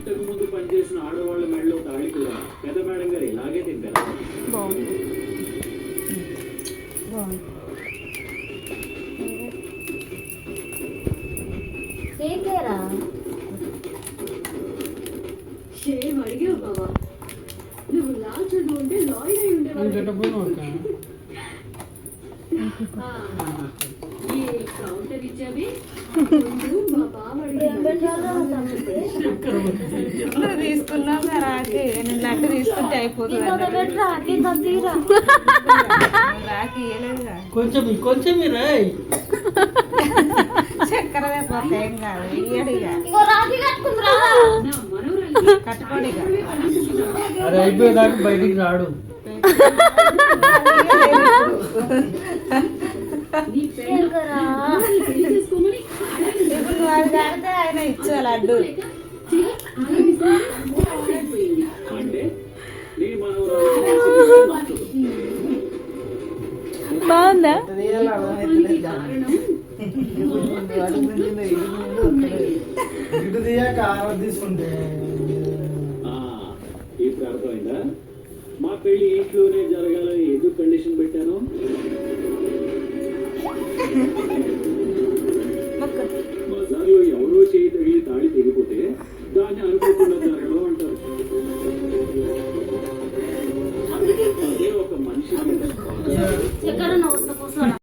ఇంతకు ముందు పనిచేసిన ఆడవాళ్ళ మెడలో తాళి కూడా పెద్ద మేడం గారు ఇలాగే తింటారు. అడిగావు బాబా, నువ్వు లా చదువుంటే లాయర్ అయి ఉండేవాడు. ఈ కౌంటర్ ఇచ్చావి మా బావ తీసుకున్నాం రాకి, నేను లడ్డు తీసుకుంటే అయిపోతుంది. రాకి ఇవ్వలేదుగా, కొంచెం కొంచెం చక్కెర వేసుకోక ఏం కాదు, ఇయ్యడిగా కట్టుకోడిగా. అది అయిపోయేదాకా బయటికి రాడు. ఇప్పుడు వాడు కడితే ఆయన ఇచ్చే లడ్డు. బాగుందా? ఇటు తీయాక తీసుకుంటే ఇప్పుడు అర్థమైందా? మా పెళ్లి ఇంట్లోనే జరగాలని ఎందుకు కండిషన్ పెట్టాను?